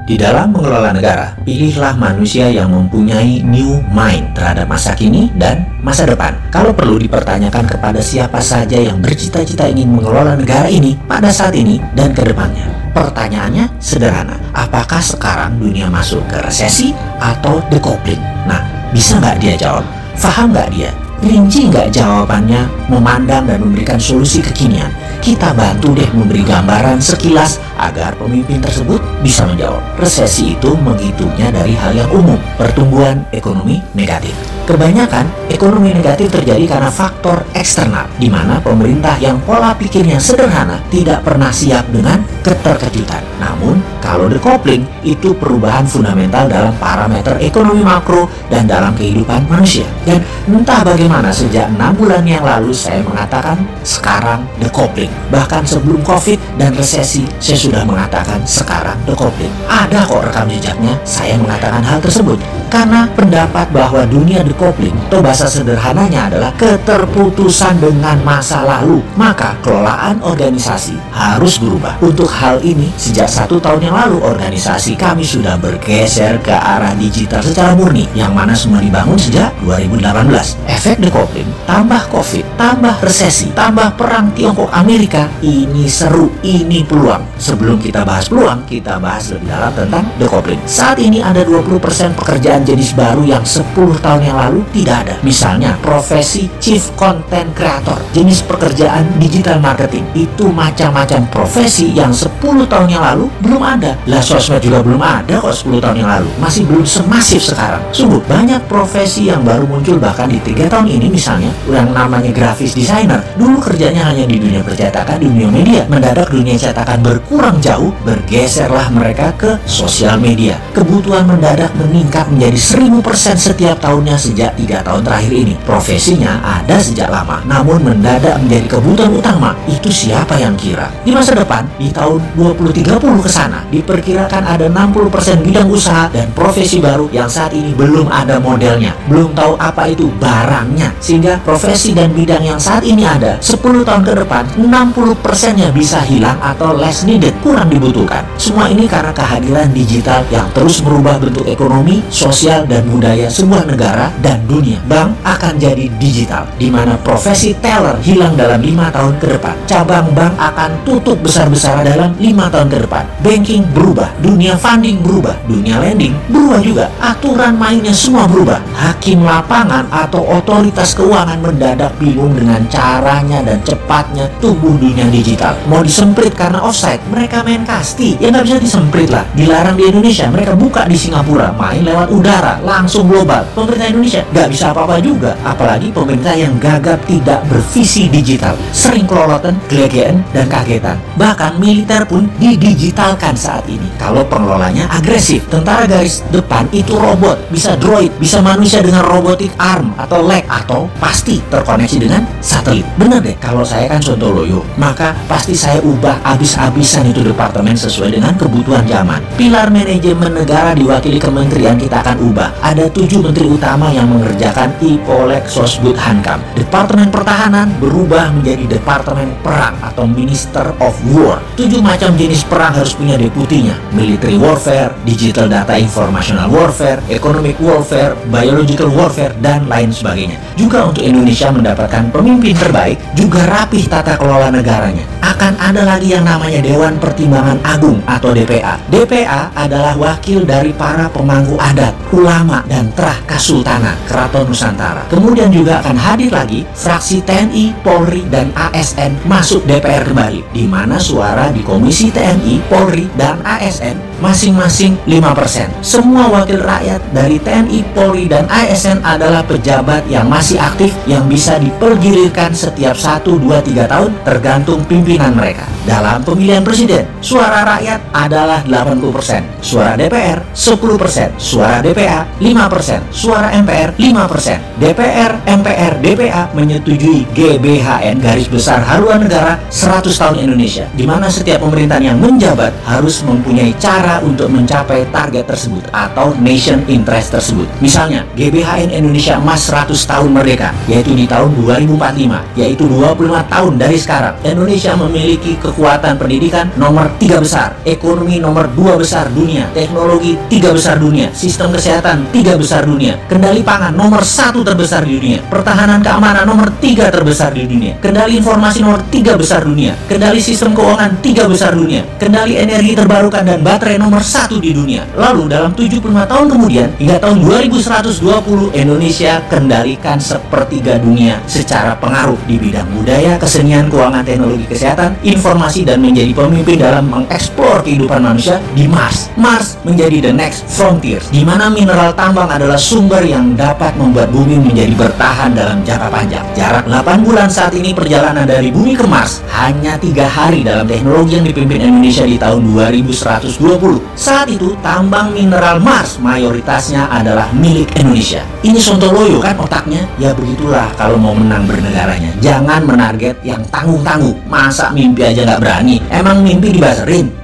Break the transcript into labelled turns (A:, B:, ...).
A: Di dalam mengelola negara, pilihlah manusia yang mempunyai new mind terhadap masa kini dan masa depan. Kalau perlu dipertanyakan kepada siapa saja yang bercita-cita ingin mengelola negara ini pada saat ini dan ke depannya. Pertanyaannya sederhana, apakah sekarang dunia masuk ke resesi atau decoupling? Nah, bisa nggak dia jawab? Faham nggak dia? Rinci nggak jawabannya, memandang dan memberikan solusi kekinian? Kita bantu deh memberi gambaran sekilas agar pemimpin tersebut bisa menjawab. Resesi itu menghitungnya dari hal yang umum, pertumbuhan ekonomi negatif. Kebanyakan ekonomi negatif terjadi karena faktor eksternal, di mana pemerintah yang pola pikirnya sederhana tidak pernah siap dengan keterkejutan. Namun, kalau decoupling itu perubahan fundamental dalam parameter ekonomi makro dan dalam kehidupan manusia. Dan entah bagaimana sejak 6 bulan yang lalu saya mengatakan sekarang decoupling. Bahkan sebelum COVID dan resesi, saya sudah mengatakan sekarang decoupling. Ada kok rekam jejaknya saya mengatakan hal tersebut. Karena pendapat bahwa dunia decoupling, atau bahasa sederhananya adalah keterputusan dengan masa lalu, maka kelolaan organisasi harus berubah. Untuk hal ini, sejak 1 tahun yang lalu, organisasi kami sudah bergeser ke arah digital secara murni, yang mana semua dibangun sejak 2018. Efek decoupling, tambah COVID, tambah resesi, tambah perang Tiongkok Amerika, ini seru, ini peluang. Sebelum kita bahas peluang, kita bahas lebih dalam tentang decoupling. Saat ini ada 20% pekerjaan jenis baru yang 10 tahun yang lalu tidak ada. Misalnya profesi Chief Content Creator, jenis pekerjaan digital marketing. Itu macam-macam profesi yang 10 tahun yang lalu belum ada. Lah sosmed juga belum ada kok 10 tahun yang lalu. Masih belum semasif sekarang. Sungguh banyak profesi yang baru muncul bahkan di 3 tahun ini, misalnya yang namanya graphics designer. Dulu kerjanya hanya di dunia percetakan, di dunia media. Mendadak dunia cetakan berkurang jauh, bergeserlah mereka ke sosial media. Kebutuhan mendadak meningkat menjadi 1000% setiap tahunnya sejak 3 tahun terakhir ini. Profesinya ada sejak lama, namun mendadak menjadi kebutuhan utama. Itu siapa yang kira? Di masa depan, di tahun 2030 ke sana, diperkirakan ada 60% bidang usaha dan profesi baru yang saat ini belum ada modelnya, belum tahu apa itu barangnya. Sehingga profesi dan bidang yang saat ini ada, 10 tahun ke depan, 60%-nya bisa hilang atau less needed, kurang dibutuhkan. Semua ini karena kehadiran digital yang terus merubah bentuk ekonomi, sosial dan budaya sebuah negara dan dunia. Bank akan jadi digital, di mana profesi teller hilang dalam 5 tahun ke depan. Cabang bank akan tutup besar-besaran dalam 5 tahun ke depan. Banking berubah, dunia funding berubah, dunia lending berubah juga. Aturan mainnya semua berubah. Hakim lapangan atau otoritas keuangan mendadak bingung dengan caranya dan cepatnya tumbuh dunia digital. Mau disemprit karena offside, mereka main kasti. Ya nggak bisa disemprit lah. Dilarang di Indonesia, mereka buka di Singapura, main lewat udara, langsung global. Pemerintah Indonesia nggak bisa apa-apa juga. Apalagi pemerintah yang gagap tidak bervisi digital. Sering kelolotan, gelegean, dan kagetan. Bahkan militer pun didigitalkan saat ini. Kalau pengelolanya agresif, tentara garis depan itu robot, bisa droid, bisa manusia dengan robotic arm atau leg, atau pasti terkoneksi dengan satelit. Bener deh, kalau saya kan sontoloyo, maka pasti saya ubah habis-habisan itu departemen sesuai dengan kebutuhan zaman. Pilar manajemen negara diwakili kementerian kita akan ubah. Ada 7 menteri utama yang mengerjakan Ipolek Sosbud Hankam. Departemen Pertahanan berubah menjadi Departemen Perang atau Minister of War. 7 macam jenis perang harus punya deputinya. Military warfare, digital data informational warfare, economic warfare, biological warfare, dan lain sebagainya. Juga untuk Indonesia mendapatkan pemimpin terbaik, juga rapih tata kelola negaranya. Akan ada lagi yang namanya Dewan Pertimbangan Agung atau DPA. DPA adalah wakil dari para pemangku adat, ulama, dan terah Kasultanan Keraton Nusantara. Kemudian juga akan hadir lagi fraksi TNI, Polri, dan ASN masuk DPR kembali, di mana suara di Komisi TNI, Polri, dan ASN masing-masing 5%. Semua wakil rakyat dari TNI, Polri, dan ASN adalah pejabat yang masih aktif yang bisa dipergilirkan setiap 1, 2, 3 tahun tergantung pimpinan mereka. Dalam pemilihan presiden, suara rakyat adalah 80%, suara DPR 10%, suara DPA 5%, suara MPR 5%. DPR, MPR, DPA menyetujui GBHN garis besar haluan negara 100 tahun Indonesia, di mana setiap pemerintahan yang menjabat harus mempunyai cara berusaha untuk mencapai target tersebut atau nation interest tersebut. Misalnya, GBHN Indonesia Emas 100 tahun merdeka, yaitu di tahun 2045, yaitu 25 tahun dari sekarang. Indonesia memiliki kekuatan pendidikan nomor 3 besar, ekonomi nomor 2 besar dunia, teknologi 3 besar dunia, sistem kesehatan 3 besar dunia, kendali pangan nomor 1 terbesar di dunia, pertahanan keamanan nomor 3 terbesar di dunia, kendali informasi nomor 3 besar dunia, kendali sistem keuangan 3 besar dunia, kendali energi terbarukan dan baterai nomor 1 di dunia. Lalu dalam 75 tahun kemudian, hingga tahun 2120, Indonesia kendalikan sepertiga dunia secara pengaruh di bidang budaya, kesenian, keuangan, teknologi, kesehatan, informasi, dan menjadi pemimpin dalam mengeksplor kehidupan manusia di Mars. Mars menjadi the next frontier, di mana mineral tambang adalah sumber yang dapat membuat bumi menjadi bertahan dalam jangka panjang. Jarak 8 bulan saat ini perjalanan dari bumi ke Mars hanya 3 hari dalam teknologi yang dipimpin Indonesia di tahun 2120. Saat itu tambang mineral Mars mayoritasnya adalah milik Indonesia. Ini sontoloyo kan otaknya? Ya begitulah kalau mau menang bernegaranya. Jangan menarget yang tanggung-tanggung. Masa mimpi aja nggak berani? Emang mimpi dibasarin?